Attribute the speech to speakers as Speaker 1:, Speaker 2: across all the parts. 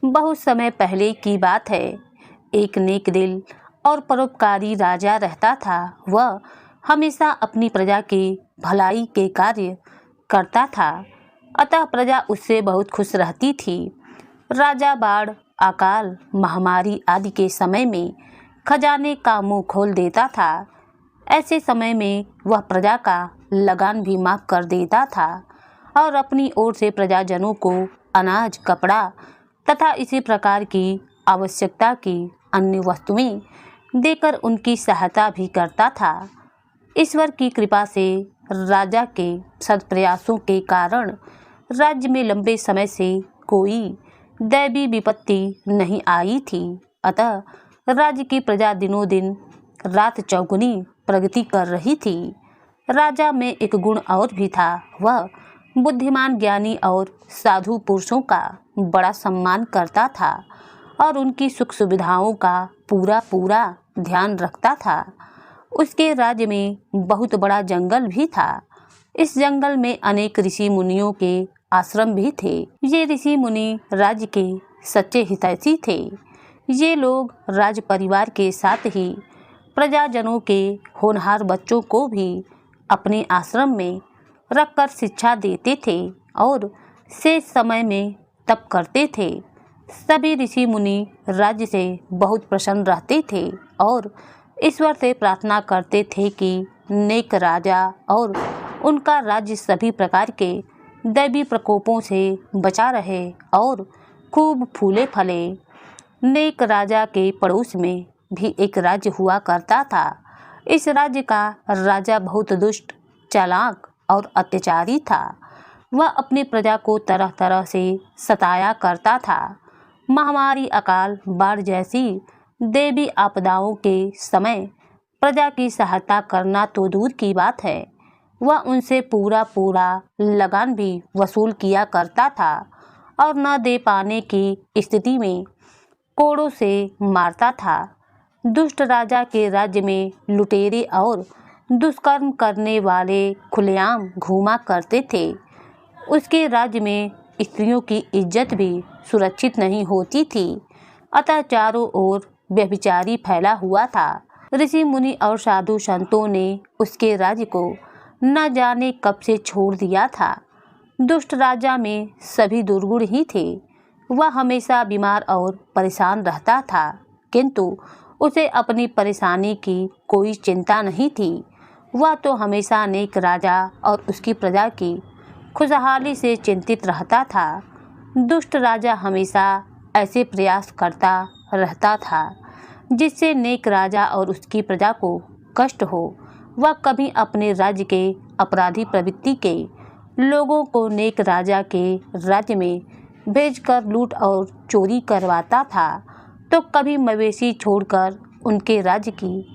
Speaker 1: बहुत समय पहले की बात है। एक नेक दिल और परोपकारी राजा रहता था। वह हमेशा अपनी प्रजा की भलाई के कार्य करता था, अतः प्रजा उससे बहुत खुश रहती थी। राजा बाढ़, अकाल, महामारी आदि के समय में खजाने का मुंह खोल देता था। ऐसे समय में वह प्रजा का लगान भी माफ कर देता था और अपनी ओर से प्रजाजनों को अनाज, कपड़ा तथा इसी प्रकार की आवश्यकता की अन्य वस्तुएं देकर उनकी सहायता भी करता था। ईश्वर की कृपा से राजा के सत्प्रयासों के कारण राज्य में लंबे समय से कोई दैवी विपत्ति नहीं आई थी। अतः राज्य की प्रजा दिनों दिन रात चौगुनी प्रगति कर रही थी। राजा में एक गुण और भी था। वह बुद्धिमान, ज्ञानी और साधु पुरुषों का बड़ा सम्मान करता था और उनकी सुख सुविधाओं का पूरा ध्यान रखता था। उसके राज्य में बहुत बड़ा जंगल भी था। इस जंगल में अनेक ऋषि मुनियों के आश्रम भी थे। ये ऋषि मुनि राज्य के सच्चे हितैषी थे। ये लोग राज परिवार के साथ ही प्रजाजनों के होनहार बच्चों को भी अपने आश्रम में रखकर शिक्षा देते थे और शेष समय में तप करते थे। सभी ऋषि मुनि राज्य से बहुत प्रसन्न रहते थे और ईश्वर से प्रार्थना करते थे कि नेक राजा और उनका राज्य सभी प्रकार के दैवी प्रकोपों से बचा रहे और खूब फूले फले। नेक राजा के पड़ोस में भी एक राज्य हुआ करता था। इस राज्य का राजा बहुत दुष्ट, चालाक और अत्याचारी था। वह अपनी प्रजा को तरह तरह से सताया करता था। महामारी, अकाल, बाढ़ जैसी देवी आपदाओं के समय प्रजा की सहायता करना तो दूर की बात है, वह उनसे पूरा लगान भी वसूल किया करता था और न दे पाने की स्थिति में कोड़ों से मारता था। दुष्ट राजा के राज्य में लुटेरे और दुष्कर्म करने वाले खुलेआम घूमा करते थे। उसके राज्य में स्त्रियों की इज्जत भी सुरक्षित नहीं होती थी, अतः चारों ओर व्यभिचारी फैला हुआ था। ऋषि मुनि और साधु संतों ने उसके राज्य को न जाने कब से छोड़ दिया था। दुष्ट राजा में सभी दुर्गुण ही थे। वह हमेशा बीमार और परेशान रहता था, किंतु उसे अपनी परेशानी की कोई चिंता नहीं थी। वह तो हमेशा नेक राजा और उसकी प्रजा की खुशहाली से चिंतित रहता था। दुष्ट राजा हमेशा ऐसे प्रयास करता रहता था जिससे नेक राजा और उसकी प्रजा को कष्ट हो। वह कभी अपने राज्य के अपराधी प्रवृत्ति के लोगों को नेक राजा के राज्य में भेजकर लूट और चोरी करवाता था, तो कभी मवेशी छोड़कर उनके राज्य की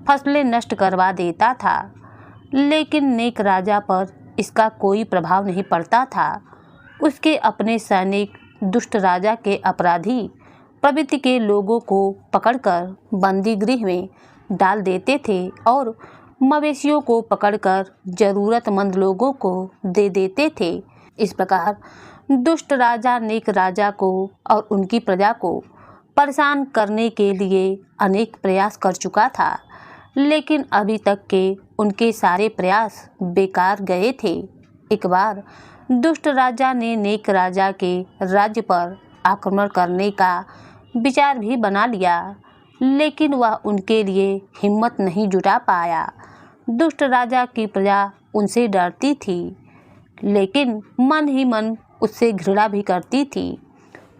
Speaker 1: फसलें नष्ट करवा देता था। लेकिन नेक राजा पर इसका कोई प्रभाव नहीं पड़ता था। उसके अपने सैनिक दुष्ट राजा के अपराधी प्रवृत्ति के लोगों को पकड़कर बंदी गृह में डाल देते थे और मवेशियों को पकड़कर जरूरतमंद लोगों को दे देते थे। इस प्रकार दुष्ट राजा नेक राजा को और उनकी प्रजा को परेशान करने के लिए अनेक प्रयास कर चुका था, लेकिन अभी तक के उनके सारे प्रयास बेकार गए थे। एक बार दुष्ट राजा ने नेक राजा के राज्य पर आक्रमण करने का विचार भी बना लिया, लेकिन वह उनके लिए हिम्मत नहीं जुटा पाया। दुष्ट राजा की प्रजा उनसे डरती थी, लेकिन मन ही मन उससे घृणा भी करती थी।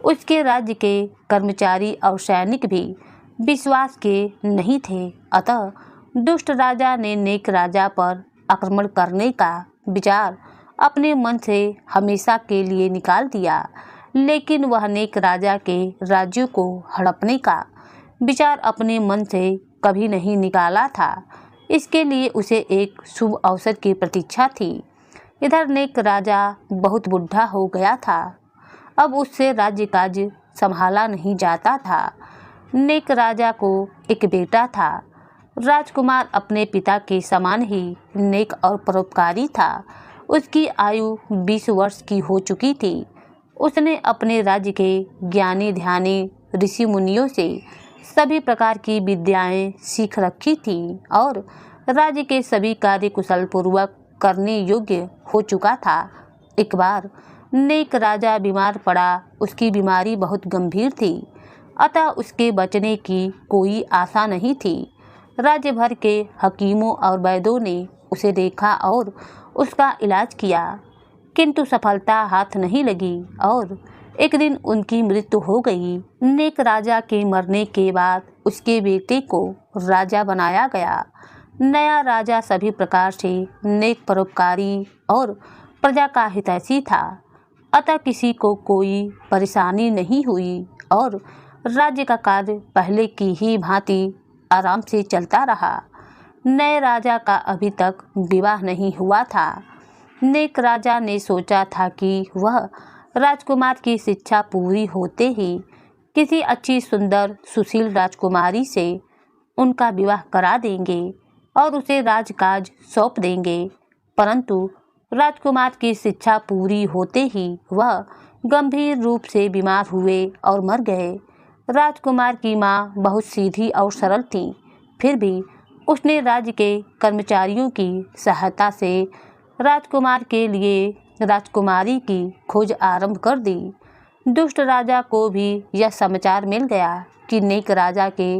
Speaker 1: उसके राज्य के कर्मचारी और सैनिक भी विश्वास के नहीं थे, अतः दुष्ट राजा ने नेक राजा पर आक्रमण करने का विचार अपने मन से हमेशा के लिए निकाल दिया। लेकिन वह नेक राजा के राज्यों को हड़पने का विचार अपने मन से कभी नहीं निकाला था। इसके लिए उसे एक शुभ अवसर की प्रतीक्षा थी। इधर नेक राजा बहुत बुढ़ा हो गया था। अब उससे राज्य काज संभाला नहीं जाता था। नेक राजा को एक बेटा था। राजकुमार अपने पिता के समान ही नेक और परोपकारी था। उसकी आयु 20 वर्ष की हो चुकी थी। उसने अपने राज्य के ज्ञानी ध्यानी ऋषि मुनियों से सभी प्रकार की विद्याएं सीख रखी थीं और राज्य के सभी कार्य कुशल पूर्वक करने योग्य हो चुका था। एक बार नेक राजा बीमार पड़ा। उसकी बीमारी बहुत गंभीर थी, अतः उसके बचने की कोई आशा नहीं थी। राज्य भर के हकीमों और वैद्यों ने उसे देखा और उसका इलाज किया, किंतु सफलता हाथ नहीं लगी और एक दिन उनकी मृत्यु हो गई। नेक राजा के मरने के बाद उसके बेटे को राजा बनाया गया। नया राजा सभी प्रकार से नेक, परोपकारी और प्रजा का हितैषी था, अतः किसी को कोई परेशानी नहीं हुई और राज्य का कार्य पहले की ही भांति आराम से चलता रहा। नए राजा का अभी तक विवाह नहीं हुआ था। नेक राजा ने सोचा था कि वह राजकुमार की शिक्षा पूरी होते ही किसी अच्छी सुंदर सुशील राजकुमारी से उनका विवाह करा देंगे और उसे राजकाज सौंप देंगे। परंतु राजकुमार की शिक्षा पूरी होते ही वह गंभीर रूप से बीमार हुए और मर गए। राजकुमार की माँ बहुत सीधी और सरल थी, फिर भी उसने राज्य के कर्मचारियों की सहायता से राजकुमार के लिए राजकुमारी की खोज आरंभ कर दी। दुष्ट राजा को भी यह समाचार मिल गया कि नेक राजा के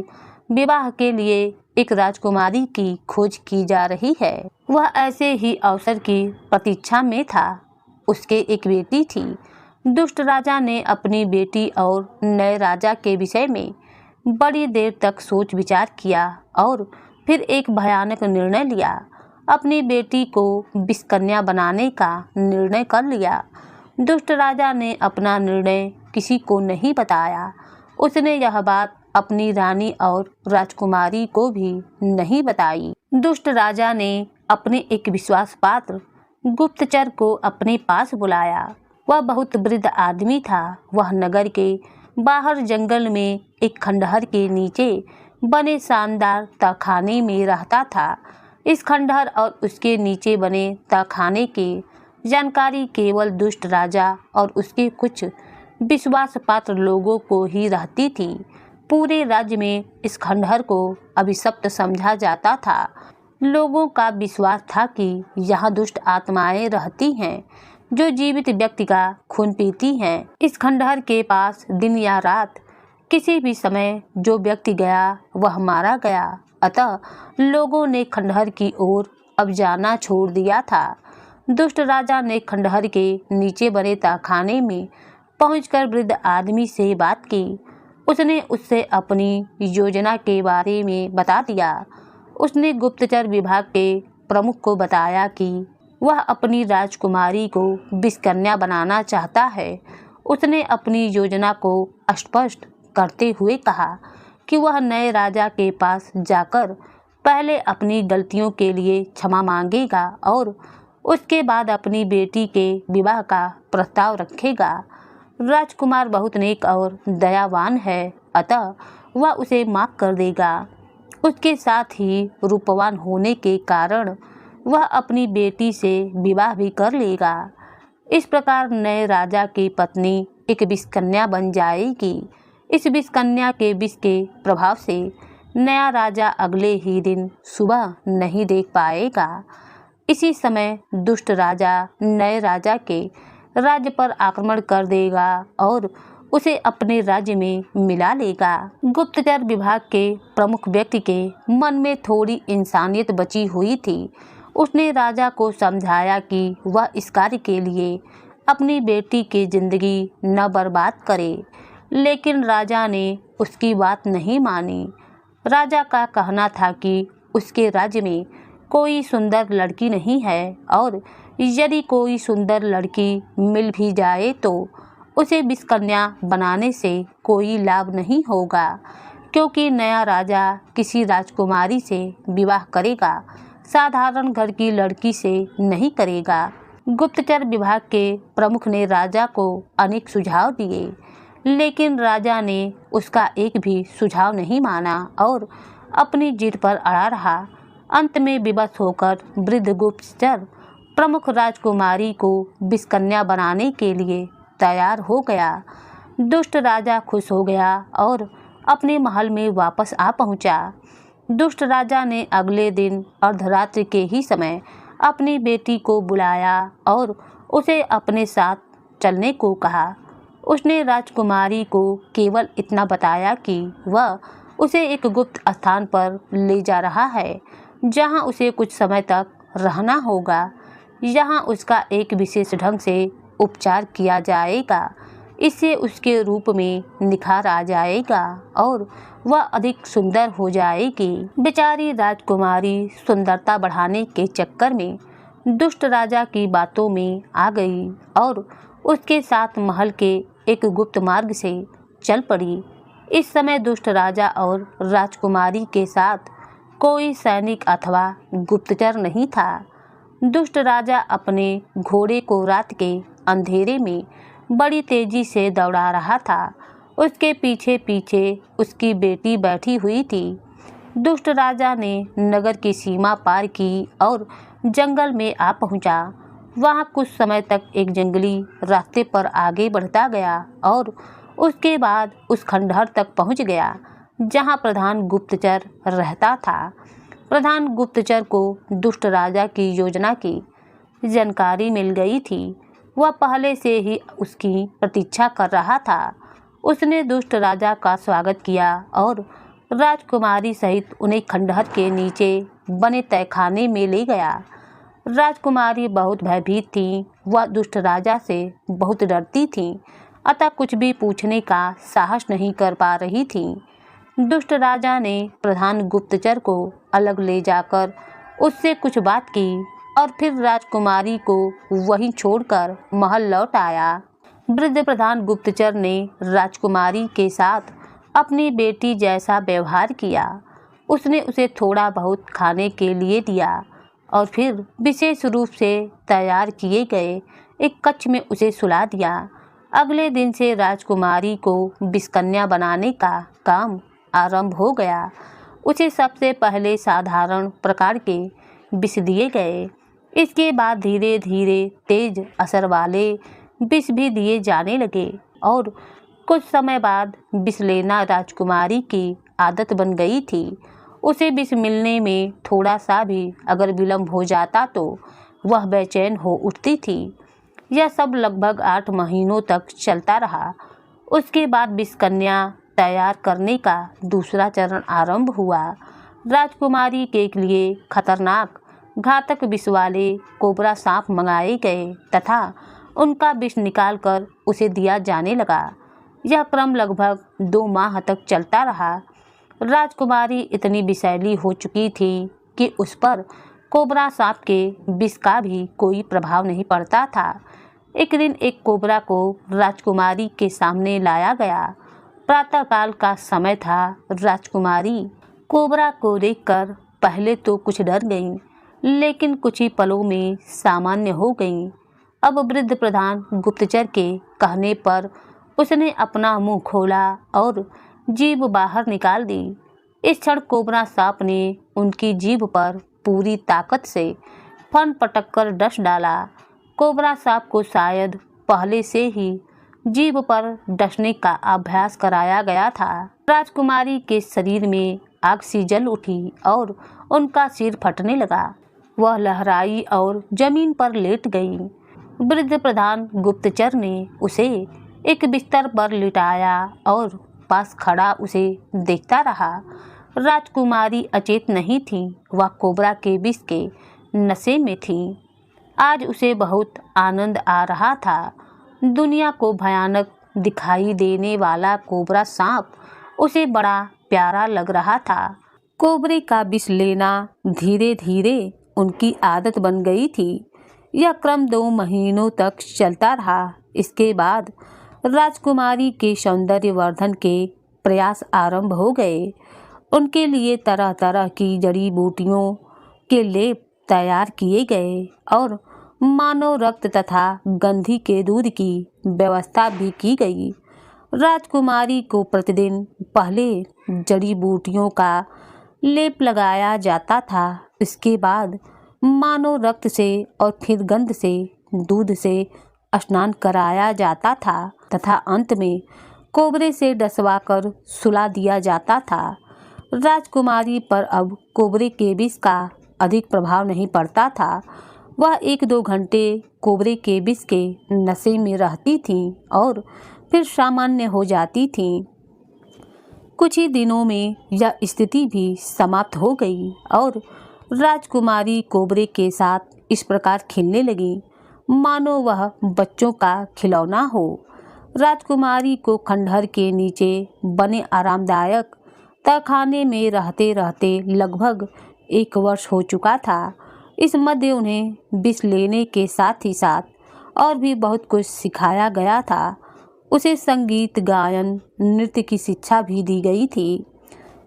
Speaker 1: विवाह के लिए एक राजकुमारी की खोज की जा रही है। वह ऐसे ही अवसर की प्रतीक्षा में था। उसके एक बेटी थी। दुष्ट राजा ने अपनी बेटी और नए राजा के विषय में बड़ी देर तक सोच विचार किया और फिर एक भयानक निर्णय लिया। अपनी बेटी को विषकन्या बनाने का निर्णय कर लिया। दुष्ट राजा ने अपना निर्णय किसी को नहीं बताया। उसने यह बात अपनी रानी और राजकुमारी को भी नहीं बताई। दुष्ट राजा ने अपने एक विश्वास पात्र गुप्तचर को अपने पास बुलाया। वह बहुत वृद्ध आदमी था। वह नगर के बाहर जंगल में एक खंडहर के नीचे बने शानदार तहखाने में रहता था। इस खंडहर और उसके नीचे बने तहखाने की जानकारी केवल दुष्ट राजा और उसके कुछ विश्वास पात्र लोगों को ही रहती थी। पूरे राज्य में इस खंडहर को अभिशप्त समझा जाता था। लोगों का विश्वास था कि यहाँ दुष्ट आत्माएं रहती हैं जो जीवित व्यक्ति का खून पीती हैं। इस खंडहर के पास दिन या रात किसी भी समय जो व्यक्ति गया वह मारा गया। अतः लोगों ने खंडहर की ओर अब जाना छोड़ दिया था। दुष्ट राजा ने खंडहर के नीचे बने तहखाने में पहुंचकर वृद्ध आदमी से बात की। उसने उससे अपनी योजना के बारे में बता दिया। उसने गुप्तचर विभाग के प्रमुख को बताया कि वह अपनी राजकुमारी को विषकन्या बनाना चाहता है। उसने अपनी योजना को स्पष्ट करते हुए कहा कि वह नए राजा के पास जाकर पहले अपनी गलतियों के लिए क्षमा मांगेगा और उसके बाद अपनी बेटी के विवाह का प्रस्ताव रखेगा। राजकुमार बहुत नेक और दयावान है, अतः वह उसे माफ कर देगा। उसके साथ ही रूपवान होने के कारण वह अपनी बेटी से विवाह भी कर लेगा। इस प्रकार नए राजा की पत्नी एक विषकन्या बन जाएगी। इस विषकन्या के विष के प्रभाव से नया राजा अगले ही दिन सुबह नहीं देख पाएगा। इसी समय दुष्ट राजा नए राजा के राज्य पर आक्रमण कर देगा और उसे अपने राज्य में मिला लेगा। गुप्तचर विभाग के प्रमुख व्यक्ति के मन में थोड़ी इंसानियत बची हुई थी। उसने राजा को समझाया कि वह इस कार्य के लिए अपनी बेटी की जिंदगी न बर्बाद करे, लेकिन राजा ने उसकी बात नहीं मानी। राजा का कहना था कि उसके राज्य में कोई सुंदर लड़की नहीं है और यदि कोई सुंदर लड़की मिल भी जाए तो उसे विषकन्या बनाने से कोई लाभ नहीं होगा, क्योंकि नया राजा किसी राजकुमारी से विवाह करेगा, साधारण घर की लड़की से नहीं करेगा। गुप्तचर विभाग के प्रमुख ने राजा को अनेक सुझाव दिए, लेकिन राजा ने उसका एक भी सुझाव नहीं माना और अपनी जिद पर अड़ा रहा। अंत में विवश होकर वृद्ध गुप्तचर प्रमुख राजकुमारी को विषकन्या बनाने के लिए तैयार हो गया। दुष्ट राजा खुश हो गया और अपने महल में वापस आ पहुंचा। दुष्ट राजा ने अगले दिन अर्धरात्रि के ही समय अपनी बेटी को बुलाया और उसे अपने साथ चलने को कहा। उसने राजकुमारी को केवल इतना बताया कि वह उसे एक गुप्त स्थान पर ले जा रहा है, जहां उसे कुछ समय तक रहना होगा। यहाँ उसका एक विशेष ढंग से उपचार किया जाएगा। इससे उसके रूप में निखार आ जाएगा और वह अधिक सुंदर हो जाएगी। बेचारी राजकुमारी सुंदरता बढ़ाने के चक्कर में दुष्ट राजा की बातों में आ गई और उसके साथ महल के एक गुप्त मार्ग से चल पड़ी। इस समय दुष्ट राजा और राजकुमारी के साथ कोई सैनिक अथवा गुप्तचर नहीं था। दुष्ट राजा अपने घोड़े को रात के अंधेरे में बड़ी तेजी से दौड़ा रहा था। उसके पीछे पीछे उसकी बेटी बैठी हुई थी। दुष्ट राजा ने नगर की सीमा पार की और जंगल में आ पहुंचा। वहां कुछ समय तक एक जंगली रास्ते पर आगे बढ़ता गया और उसके बाद उस खंडहर तक पहुंच गया, जहां प्रधान गुप्तचर रहता था। प्रधान गुप्तचर को दुष्ट राजा की योजना की जानकारी मिल गई थी। वह पहले से ही उसकी प्रतीक्षा कर रहा था। उसने दुष्ट राजा का स्वागत किया और राजकुमारी सहित उन्हें खंडहर के नीचे बने तहखाने में ले गया। राजकुमारी बहुत भयभीत थी। वह दुष्ट राजा से बहुत डरती थी, अतः कुछ भी पूछने का साहस नहीं कर पा रही थी। दुष्ट राजा ने प्रधान गुप्तचर को अलग ले जाकर उससे कुछ बात की और फिर राजकुमारी को वहीं छोड़कर महल लौट आया। वृद्ध प्रधान गुप्तचर ने राजकुमारी के साथ अपनी बेटी जैसा व्यवहार किया। उसने उसे थोड़ा बहुत खाने के लिए दिया और फिर विशेष रूप से तैयार किए गए एक कक्ष में उसे सुला दिया। अगले दिन से राजकुमारी को विषकन्या बनाने का काम आरंभ हो गया। उसे सबसे पहले साधारण प्रकार के विष दिए गए। इसके बाद धीरे धीरे तेज असर वाले विष भी दिए जाने लगे और कुछ समय बाद विष लेना राजकुमारी की आदत बन गई थी। उसे विष मिलने में थोड़ा सा भी अगर विलम्ब हो जाता तो वह बेचैन हो उठती थी। यह सब लगभग 8 महीनों तक चलता रहा। उसके बाद विषकन्या तैयार करने का दूसरा चरण आरंभ हुआ। राजकुमारी के लिए खतरनाक घातक विष वाले कोबरा सांप मंगाए गए तथा उनका विष निकालकर उसे दिया जाने लगा। यह क्रम लगभग 2 माह तक चलता रहा। राजकुमारी इतनी विषैली हो चुकी थी कि उस पर कोबरा सांप के विष का भी कोई प्रभाव नहीं पड़ता था। एक दिन एक कोबरा को राजकुमारी के सामने लाया गया। प्रातःकाल का समय था। राजकुमारी कोबरा को देखकर पहले तो कुछ डर गई, लेकिन कुछ ही पलों में सामान्य हो गई। अब वृद्ध प्रधान गुप्तचर के कहने पर उसने अपना मुंह खोला और जीभ बाहर निकाल दी। इस क्षण कोबरा सांप ने उनकी जीभ पर पूरी ताकत से फन पटक कर डस डाला। कोबरा सांप को शायद पहले से ही जीभ पर डसने का अभ्यास कराया गया था। राजकुमारी के शरीर में आग सी जल उठी और उनका सिर फटने लगा। वह लहराई और जमीन पर लेट गई। वृद्ध प्रधान गुप्तचर ने उसे एक बिस्तर पर लिटाया और पास खड़ा उसे देखता रहा। राजकुमारी अचेत नहीं थी। वह कोबरा के विष के नशे में थी। आज उसे बहुत आनंद आ रहा था। दुनिया को भयानक दिखाई देने वाला कोबरा सांप उसे बड़ा प्यारा लग रहा था। कोबरे का विष लेना धीरे धीरे उनकी आदत बन गई थी। यह क्रम 2 महीनों तक चलता रहा। इसके बाद राजकुमारी के सौंदर्य वर्धन के प्रयास आरंभ हो गए। उनके लिए तरह तरह की जड़ी बूटियों के लेप तैयार किए गए और मानव रक्त तथा गंधी के दूध की व्यवस्था भी की गई। राजकुमारी को प्रतिदिन पहले जड़ी बूटियों का लेप लगाया जाता था। इसके बाद मानव रक्त से और फिर गंध से, दूध से स्नान कराया जाता था तथा अंत में कोबरे से डसवाकर सुला दिया जाता था। राजकुमारी पर अब कोबरे के विष का अधिक प्रभाव नहीं पड़ता था। वह 1-2 घंटे कोबरे के विष के नशे में रहती थी और फिर सामान्य हो जाती थी। कुछ ही दिनों में यह स्थिति भी समाप्त हो गई और राजकुमारी कोबरे के साथ इस प्रकार खेलने लगी मानो वह बच्चों का खिलौना हो। राजकुमारी को खंडहर के नीचे बने आरामदायक तहखाने में रहते रहते लगभग 1 वर्ष हो चुका था। इस मध्य उन्हें विष लेने के साथ ही साथ और भी बहुत कुछ सिखाया गया था। उसे संगीत, गायन, नृत्य की शिक्षा भी दी गई थी।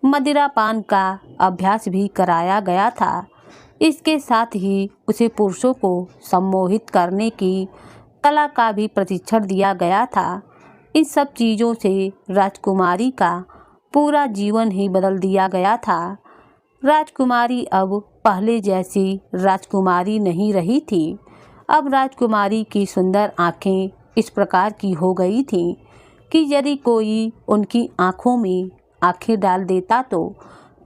Speaker 1: मदिरापान का अभ्यास भी कराया गया था। इसके साथ ही उसे पुरुषों को सम्मोहित करने की कला का भी प्रशिक्षण दिया गया था। इन सब चीज़ों से राजकुमारी का पूरा जीवन ही बदल दिया गया था। राजकुमारी अब पहले जैसी राजकुमारी नहीं रही थी। अब राजकुमारी की सुंदर आँखें इस प्रकार की हो गई थीं कि यदि कोई उनकी आँखों में आँखें डाल देता तो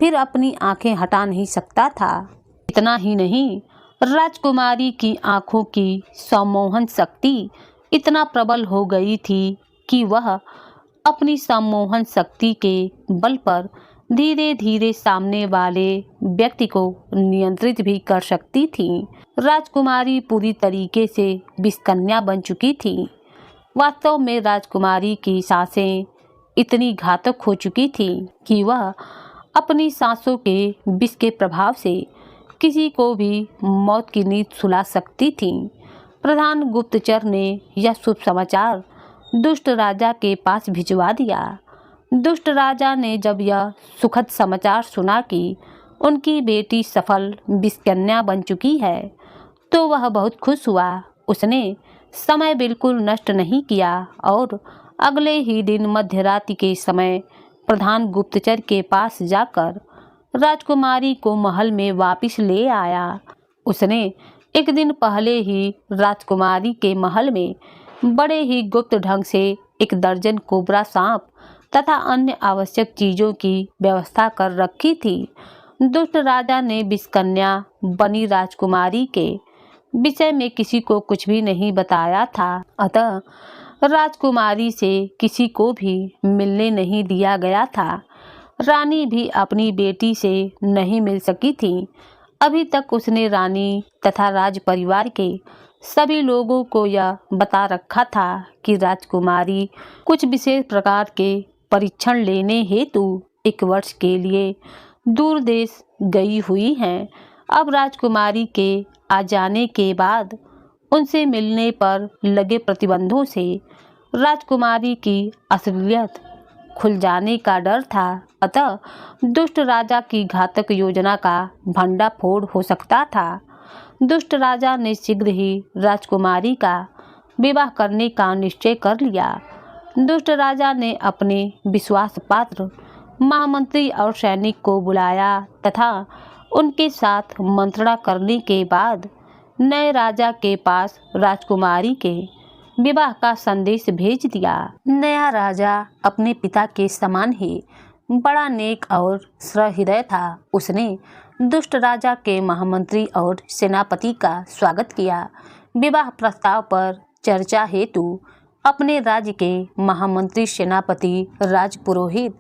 Speaker 1: फिर अपनी आँखें हटा नहीं सकता था। इतना ही नहीं, राजकुमारी की आँखों की सम्मोहन शक्ति इतना प्रबल हो गई थी कि वह अपनी सम्मोहन शक्ति के बल पर धीरे धीरे सामने वाले व्यक्ति को नियंत्रित भी कर सकती थी। राजकुमारी पूरी तरीके से विषकन्या बन चुकी थी। वास्तव में राजकुमारी की सांसें इतनी घातक हो चुकी थी कि वह अपनी सांसों के विष के प्रभाव से किसी को भी मौत की नींद सुला सकती थी। प्रधान गुप्तचर ने यह शुभ समाचार दुष्ट राजा के पास भिजवा दिया। दुष्ट राजा ने जब यह सुखद समाचार सुना कि उनकी बेटी सफल विषकन्या बन चुकी है तो वह बहुत खुश हुआ। उसने समय बिल्कुल नष्ट नहीं किया और अगले ही दिन मध्यरात्रि के समय प्रधान गुप्तचर के पास जाकर राजकुमारी को महल में वापस ले आया। उसने एक दिन पहले ही राजकुमारी के महल में बड़े ही गुप्त ढंग से 1 दर्जन कोबरा सांप तथा अन्य आवश्यक चीज़ों की व्यवस्था कर रखी थी। दुष्ट राजा ने विषकन्या बनी राजकुमारी के विषय में किसी को कुछ भी नहीं बताया था। अतः राजकुमारी से किसी को भी मिलने नहीं दिया गया था। रानी भी अपनी बेटी से नहीं मिल सकी थी। अभी तक उसने रानी तथा राज परिवार के सभी लोगों को यह बता रखा था कि राजकुमारी कुछ विशेष प्रकार के परीक्षण लेने हेतु 1 वर्ष के लिए दूर देश गई हुई हैं। अब राजकुमारी के आ जाने के बाद उनसे मिलने पर लगे प्रतिबंधों से राजकुमारी की असलियत खुल जाने का डर था। अतः दुष्ट राजा की घातक योजना का भंडाफोड़ हो सकता था। दुष्ट राजा ने शीघ्र ही राजकुमारी का विवाह करने का निश्चय कर लिया। दुष्ट राजा ने अपने विश्वास पात्र महामंत्री और सैनिक को बुलाया तथा उनके साथ मंत्रणा करने के बाद नए राजा के पास राजकुमारी के विवाह का संदेश भेज दिया। नया राजा अपने पिता के समान ही बड़ा नेक और सहृदय था। उसने दुष्ट राजा के महामंत्री और सेनापति का स्वागत किया। विवाह प्रस्ताव पर चर्चा हेतु अपने राज्य के महामंत्री, सेनापति, राजपुरोहित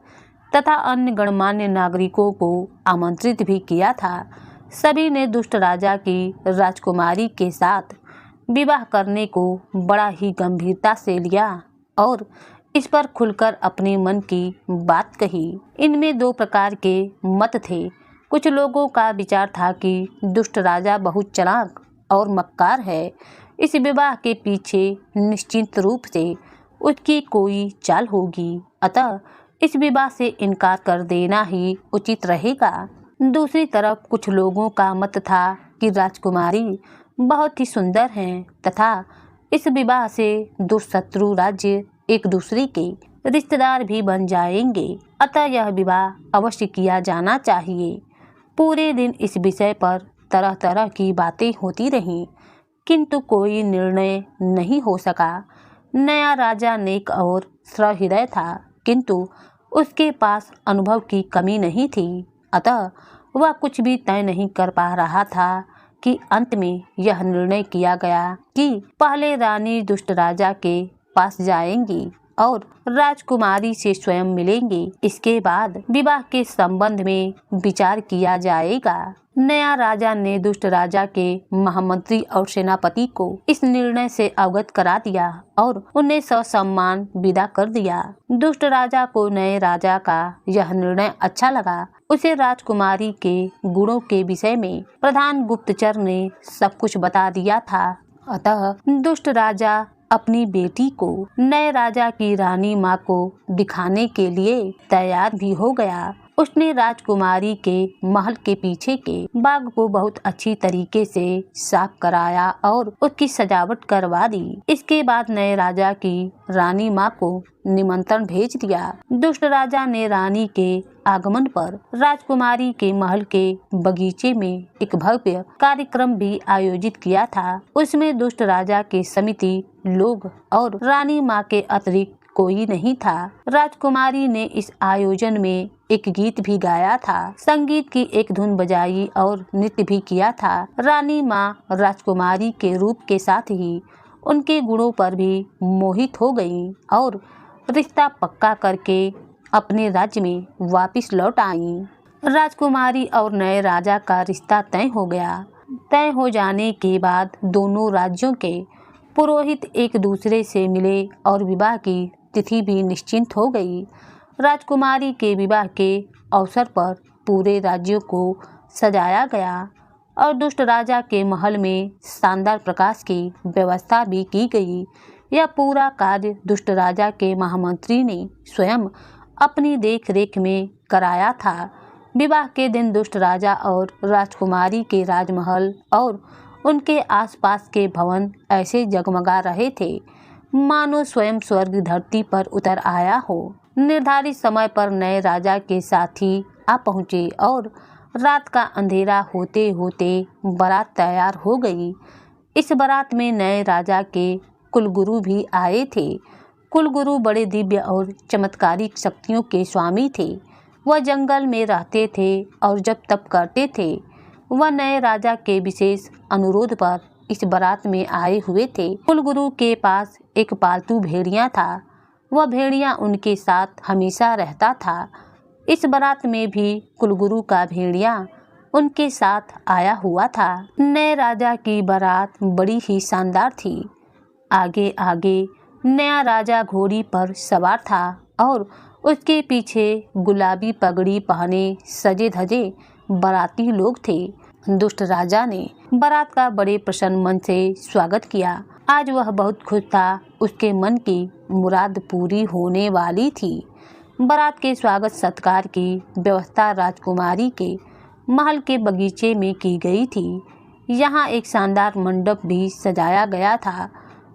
Speaker 1: तथा अन्य गणमान्य नागरिकों को आमंत्रित भी किया था। सभी ने दुष्ट राजा की राजकुमारी के साथ विवाह करने को बड़ा ही गंभीरता से लिया और इस पर खुलकर अपने मन की बात कही। इनमें 2 प्रकार के मत थे। कुछ लोगों का विचार था कि दुष्ट राजा बहुत चालाक और मक्कार है। इस विवाह के पीछे निश्चित रूप से उसकी कोई चाल होगी, अतः इस विवाह से इनकार कर देना ही उचित रहेगा। दूसरी तरफ कुछ लोगों का मत था कि राजकुमारी बहुत ही सुंदर हैं तथा इस विवाह से 2 शत्रु राज्य एक दूसरे के रिश्तेदार भी बन जाएंगे, अतः यह विवाह अवश्य किया जाना चाहिए। पूरे दिन इस विषय पर तरह तरह की बातें होती रहीं। किंतु कोई निर्णय नहीं हो सका। नया राजा नेक और सहृदय था, किंतु उसके पास अनुभव की कमी नहीं थी। अतः वह कुछ भी तय नहीं कर पा रहा था कि अंत में यह निर्णय किया गया कि पहले रानी दुष्ट राजा के पास जाएंगी और राजकुमारी से स्वयं मिलेंगी। इसके बाद विवाह के संबंध में विचार किया जाएगा। नया राजा ने दुष्ट राजा के महामंत्री और सेनापति को इस निर्णय से अवगत करा दिया और उन्हें ससम्मान विदा कर दिया। दुष्ट राजा को नए राजा का यह निर्णय अच्छा लगा। उसे राजकुमारी के गुणों के विषय में प्रधान गुप्तचर ने सब कुछ बता दिया था। अतः दुष्ट राजा अपनी बेटी को नए राजा की रानी माँ को दिखाने के लिए तैयार भी हो गया। उसने राजकुमारी के महल के पीछे के बाग को बहुत अच्छी तरीके से साफ कराया और उसकी सजावट करवा दी। इसके बाद नए राजा की रानी माँ को निमंत्रण भेज दिया। दुष्ट राजा ने रानी के आगमन पर राजकुमारी के महल के बगीचे में एक भव्य कार्यक्रम भी आयोजित किया था। उसमें दुष्ट राजा के समिति लोग और रानी माँ के अतिरिक्त कोई नहीं था। राजकुमारी ने इस आयोजन में एक गीत भी गाया था, संगीत की एक धुन बजाई और नृत्य भी किया था। रानी माँ राजकुमारी के रूप के साथ ही उनके गुणों पर भी मोहित हो गईं और रिश्ता पक्का करके अपने राज्य में वापस लौट आईं। राजकुमारी और नए राजा का रिश्ता तय हो गया। तय हो जाने के बाद दोनों राज्यों के पुरोहित एक दूसरे से मिले और विवाह की तिथि भी निश्चित हो गई। राजकुमारी के विवाह के अवसर पर पूरे राज्यों को सजाया गया और दुष्ट राजा के महल में शानदार प्रकाश की व्यवस्था भी की गई। यह पूरा कार्य दुष्ट राजा के महामंत्री ने स्वयं अपनी देखरेख में कराया था। विवाह के दिन दुष्ट राजा और राजकुमारी के राजमहल और उनके आसपास के भवन ऐसे जगमगा रहे थे मानो स्वयं स्वर्ग धरती पर उतर आया हो। निर्धारित समय पर नए राजा के साथी आ पहुँचे और रात का अंधेरा होते होते बारात तैयार हो गई। इस बारात में नए राजा के कुलगुरु भी आए थे। कुलगुरु बड़े दिव्य और चमत्कारिक शक्तियों के स्वामी थे। वह जंगल में रहते थे और जब तप करते थे। वह नए राजा के विशेष अनुरोध पर इस बारात में आए हुए थे। कुलगुरु के पास एक पालतू भेड़िया था। वह भेड़िया उनके साथ हमेशा रहता था। इस बारात में भी कुलगुरु का भेड़िया उनके साथ आया हुआ था। नए राजा की बारात बड़ी ही शानदार थी। आगे आगे नया राजा घोड़ी पर सवार था और उसके पीछे गुलाबी पगड़ी पहने सजे धजे बाराती लोग थे। दुष्ट राजा ने बारात का बड़े प्रसन्न मन से स्वागत किया। आज वह बहुत खुश था। उसके मन की मुराद पूरी होने वाली थी। बारात के स्वागत सत्कार की व्यवस्था राजकुमारी के महल के बगीचे में की गई थी। यहाँ एक शानदार मंडप भी सजाया गया था।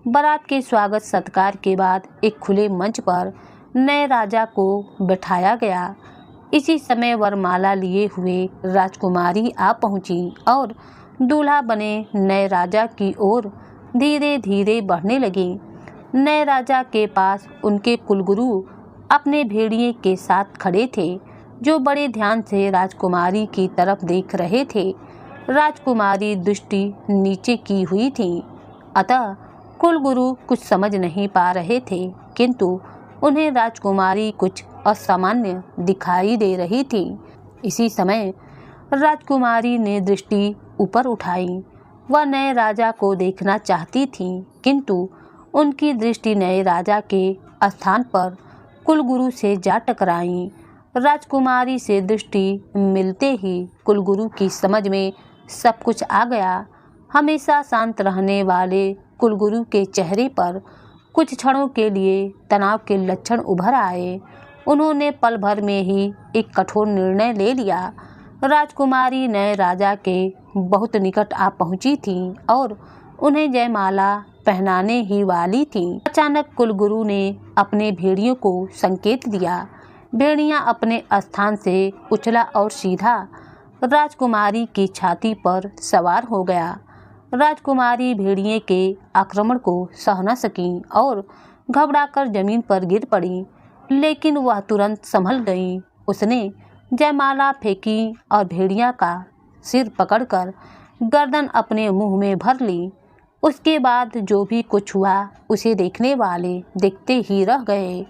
Speaker 1: बारात के स्वागत सत्कार के बाद एक खुले मंच पर नए राजा को बैठाया गया। इसी समय वरमाला लिए हुए राजकुमारी आ पहुंची और दूल्हा बने नए राजा की ओर धीरे धीरे बढ़ने लगी। नए राजा के पास उनके कुलगुरु अपने भेड़िए के साथ खड़े थे, जो बड़े ध्यान से राजकुमारी की तरफ देख रहे थे। राजकुमारी दृष्टि नीचे की हुई थी, अतः कुलगुरु कुछ समझ नहीं पा रहे थे, किंतु उन्हें राजकुमारी कुछ असामान्य दिखाई दे रही थी। इसी समय राजकुमारी ने दृष्टि ऊपर उठाई। वह नए राजा को देखना चाहती थी, किंतु उनकी दृष्टि नए राजा के स्थान पर कुलगुरु से जा टकराई। राजकुमारी से दृष्टि मिलते ही कुलगुरु की समझ में सब कुछ आ गया। हमेशा शांत रहने वाले कुलगुरु के चेहरे पर कुछ क्षणों के लिए तनाव के लक्षण उभर आए। उन्होंने पल भर में ही एक कठोर निर्णय ले लिया। राजकुमारी नए राजा के बहुत निकट आ पहुंची थी और उन्हें जयमाला पहनाने ही वाली थी। अचानक कुलगुरु ने अपने भेड़ियों को संकेत दिया। भेड़िया अपने स्थान से उछला और सीधा राजकुमारी की छाती पर सवार हो गया। राजकुमारी भेड़िए के आक्रमण को सह न सकी और घबराकर जमीन पर गिर पड़ी, लेकिन वह तुरंत संभल गई। उसने जयमाला फेंकी और भेड़िया का सिर पकड़कर गर्दन अपने मुंह में भर ली। उसके बाद जो भी कुछ हुआ उसे देखने वाले देखते ही रह गए।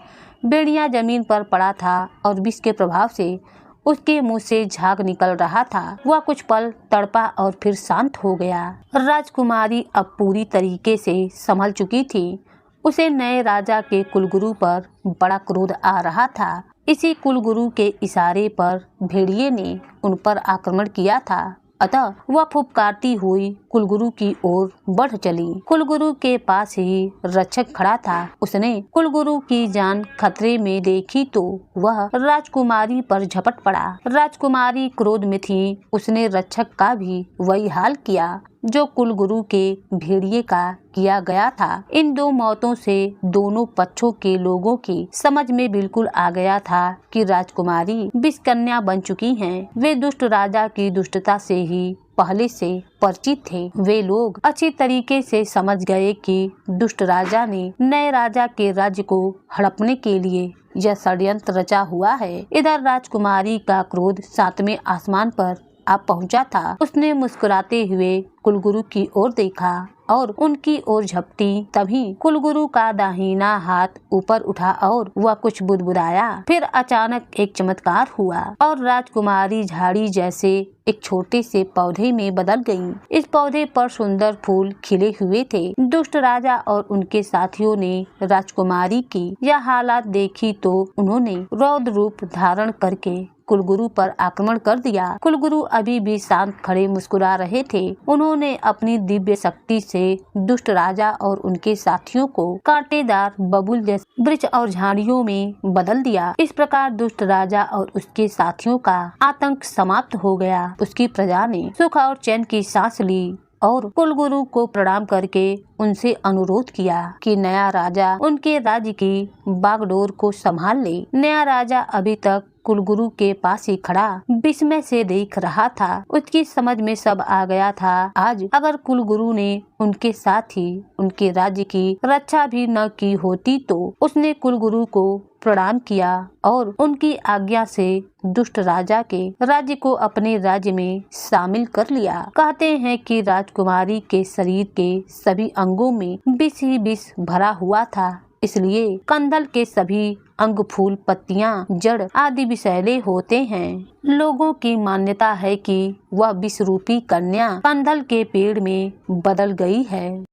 Speaker 1: भेड़िया जमीन पर पड़ा था और विष के प्रभाव से उसके मुंह से झाग निकल रहा था। वह कुछ पल तड़पा और फिर शांत हो गया। राजकुमारी अब पूरी तरीके से संभल चुकी थी। उसे नए राजा के कुलगुरु पर बड़ा क्रोध आ रहा था। इसी कुलगुरु के इशारे पर भेड़िए ने उन पर आक्रमण किया था। अतः वह फुफकारती हुई कुलगुरु की ओर बढ़ चली। कुलगुरु के पास ही रक्षक खड़ा था। उसने कुलगुरु की जान खतरे में देखी तो वह राजकुमारी पर झपट पड़ा। राजकुमारी क्रोध में थी। उसने रक्षक का भी वही हाल किया जो कुलगुरु के भेड़िए का किया गया था। इन दो मौतों से दोनों पक्षों के लोगों की समझ में बिल्कुल आ गया था कि राजकुमारी विष कन्या बन चुकी हैं। वे दुष्ट राजा की दुष्टता से ही पहले से परिचित थे। वे लोग अच्छी तरीके से समझ गए कि दुष्ट राजा ने नए राजा के राज्य को हड़पने के लिए यह षड्यंत्र रचा हुआ है। इधर राजकुमारी का क्रोध सातवें आसमान पर आ पहुंचा था। उसने मुस्कुराते हुए कुलगुरु की ओर देखा और उनकी ओर झपटी। तभी कुलगुरु का दाहिना हाथ ऊपर उठा और वह कुछ बुदबुदाया। फिर अचानक एक चमत्कार हुआ और राजकुमारी झाड़ी जैसे एक छोटे से पौधे में बदल गई। इस पौधे पर सुंदर फूल खिले हुए थे। दुष्ट राजा और उनके साथियों ने राजकुमारी की यह हालत देखी तो उन्होंने रौद्र रूप धारण करके कुलगुरु पर आक्रमण कर दिया। कुलगुरु अभी भी शांत खड़े मुस्कुरा रहे थे। उन्होंने अपनी दिव्य शक्ति से दुष्ट राजा और उनके साथियों को कांटेदार बबूल जैसे वृक्ष और झाड़ियों में बदल दिया। इस प्रकार दुष्ट राजा और उसके साथियों का आतंक समाप्त हो गया। उसकी प्रजा ने सुख और चैन की सांस ली और कुलगुरु को प्रणाम करके उनसे अनुरोध किया कि नया राजा उनके राज्य की बागडोर को संभाल ले। नया राजा अभी तक कुलगुरु के पास ही खड़ा विस्मय से देख रहा था। उसकी समझ में सब आ गया था। आज अगर कुलगुरु ने उनके साथ ही उनके राज्य की रक्षा भी न की होती तो उसने कुलगुरु को प्रणाम किया और उनकी आज्ञा से दुष्ट राजा के राज्य को अपने राज्य में शामिल कर लिया। कहते हैं कि राजकुमारी के शरीर के सभी अंगों में विष ही विष भरा हुआ था, इसलिए कंदल के सभी अंग, फूल, पत्तियां, जड़ आदि विषैले होते हैं। लोगों की मान्यता है कि वह विष रूपी कन्या कंदल के पेड़ में बदल गई है।